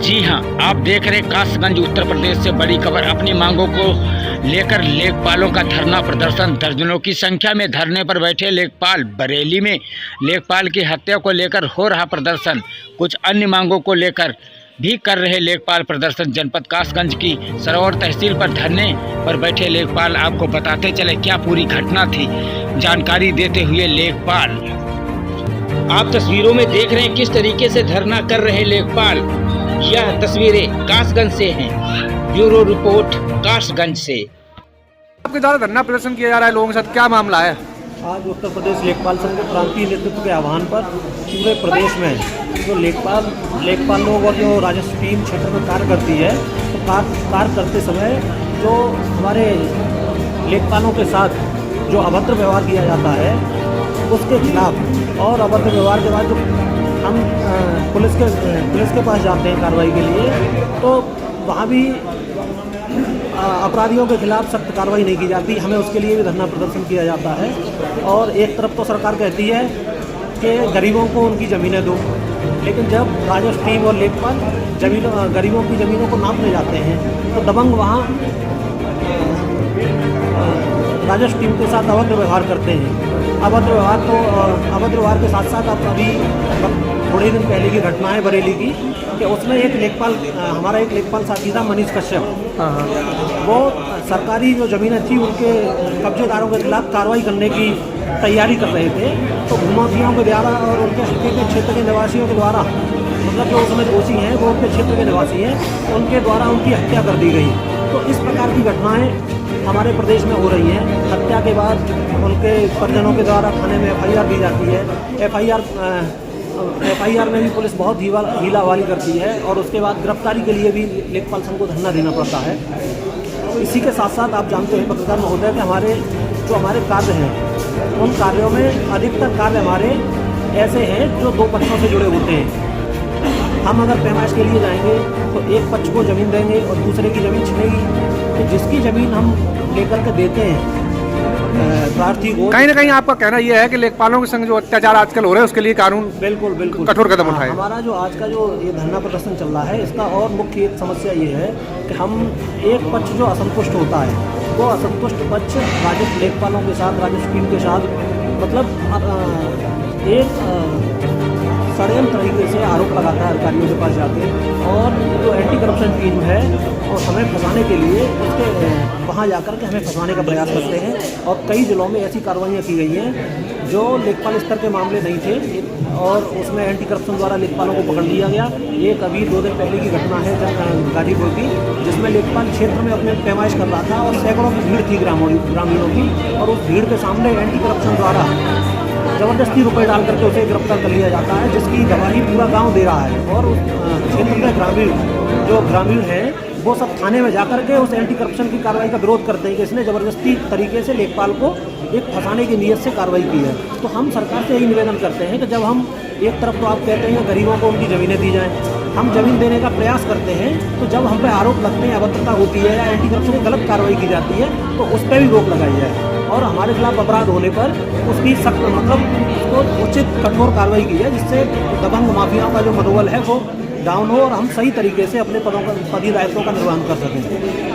जी हां, आप देख रहे कासगंज उत्तर प्रदेश से बड़ी खबर। अपनी मांगों को लेकर लेखपालों का धरना प्रदर्शन। दर्जनों की संख्या में धरने पर बैठे लेखपाल। बरेली में लेखपाल की हत्या को लेकर हो रहा प्रदर्शन। कुछ अन्य मांगों को लेकर भी कर रहे लेखपाल प्रदर्शन। जनपद कासगंज की सरोवर तहसील पर धरने पर बैठे लेखपाल। आपको बताते चले क्या पूरी घटना थी, जानकारी देते हुए लेखपाल। आप तस्वीरों में देख रहे हैं किस तरीके से धरना कर रहे लेखपाल। यह तस्वीरें कासगंज से हैं। ब्यूरो रिपोर्ट कासगंज से। आपके द्वारा धरना प्रदर्शन किया जा रहा है लोगों के साथ, क्या मामला है? आज उत्तर प्रदेश लेखपाल संघ के प्रांतीय नेतृत्व के आह्वान पर पूरे प्रदेश में जो लेखपाल लोग और जो राजस्व टीम क्षेत्र में कार्य करती है, तो कार्य करते समय जो हमारे लेखपालों के साथ जो अभद्र व्यवहार किया जाता है उसके खिलाफ, और अभद्र व्यवहार के बाद जो हम पुलिस के पास जाते हैं कार्रवाई के लिए, तो वहाँ भी अपराधियों के खिलाफ सख्त कार्रवाई नहीं की जाती। हमें उसके लिए भी धरना प्रदर्शन किया जाता है। और एक तरफ तो सरकार कहती है कि गरीबों को उनकी ज़मीनें दो, लेकिन जब राजस्व टीम और लेखपाल गरीबों की ज़मीनों को नापने जाते हैं तो दबंग वहाँ राजस्व टीम के साथ अभद्र व्यवहार करते हैं। अभद्र व्यवहार के साथ साथ अब अभी थोड़े दिन पहले की घटना है बरेली की, कि उसमें एक लेखपाल, हमारा एक लेखपाल साथी था मनीष कश्यप, वो सरकारी जो ज़मीनें थी उनके कब्जेदारों के खिलाफ कार्रवाई करने की तैयारी कर रहे थे। तो भूमाफियाओं के द्वारा और उनके हल्के के क्षेत्र के निवासियों के द्वारा, मतलब जो उसमें दोषी हैं वो उनके क्षेत्र के निवासी हैं, उनके द्वारा उनकी हत्या कर दी गई। तो इस प्रकार की घटनाएँ हमारे प्रदेश में हो रही हैं। हत्या के बाद उनके परिजनों के द्वारा थाने में FIR दी जाती है। FIR में भी पुलिस बहुत हीलावारी करती है, और उसके बाद गिरफ्तारी के लिए भी लेखपाल संघ को धरना देना पड़ता है। तो इसी के साथ साथ आप जानते हैं पत्रकार महोदय कि हमारे कार्य हैं, उन कार्यों में अधिकतर कार्य हमारे ऐसे हैं जो दो पक्षों से जुड़े होते हैं। हम अगर पैमाइश के लिए जाएंगे तो एक पक्ष को ज़मीन देंगे और दूसरे की ज़मीन छिनेगी। तो जिसकी ज़मीन हम लेकर के देते हैं प्रार्थी को, कहीं ना कहीं आपका कहना यह है कि लेखपालों के संग जो अत्याचार आजकल हो रहे हैं उसके लिए कानून बिल्कुल कठोर कदम उठाए। हमारा जो आज का जो ये धरना प्रदर्शन चल रहा है, इसका और मुख्य एक समस्या ये है कि हम एक पक्ष जो असंतुष्ट होता है, वो असंतुष्ट पक्ष राजस्व लेखपालों के साथ, राजस्व टीम के साथ, मतलब एक षड्यंत्र तरीके से आरोप लगाता है अधिकारियों के पास जाके, और जो एंटी करप्शन टीम है और हमें फंसाने के लिए उसके वहाँ जाकर के हमें फंसाने का प्रयास करते हैं। और कई जिलों में ऐसी कार्रवाइयाँ की गई हैं जो लेखपाल स्तर के मामले नहीं थे, और उसमें एंटी करप्शन द्वारा लेखपालों को पकड़ लिया गया। एक अभी 2 दिन पहले की घटना है गाजीपुर की, जिसमें लेखपाल क्षेत्र में अपने पैमाइश कर रहा था और सैकड़ों की भीड़ थी ग्रामीणों की, और उस भीड़ के सामने एंटी करप्शन द्वारा ज़बरदस्ती रुपए डाल करके उसे गिरफ्तार कर लिया जाता है, जिसकी गवाही पूरा गांव दे रहा है। और उस क्षेत्र के ग्रामीण हैं वो सब थाने में जाकर के उस एंटी करप्शन की कार्रवाई का विरोध करते हैं कि इसने ज़बरदस्ती तरीके से लेखपाल को एक फंसाने की नीयत से कार्रवाई की है। तो हम सरकार से यही निवेदन करते हैं कि जब हम एक तरफ तो आप कहते हैं कि गरीबों को उनकी ज़मीनें दी जाएँ, हम ज़मीन देने का प्रयास करते हैं, तो जब हम पे आरोप लगते हैं, अभद्रता होती है या एंटी करप्शन की गलत कार्रवाई की जाती है, तो उस पर भी रोक लगाई जाए, और हमारे खिलाफ अपराध होने पर उसकी सख्त, मतलब उसको उचित कठोर कार्रवाई की जाए, जिससे दबंग माफियाओं का जो मनोबल है वो डाउन हो और हम सही तरीके से अपने पदी दायित्वों का निर्वहन कर सकें।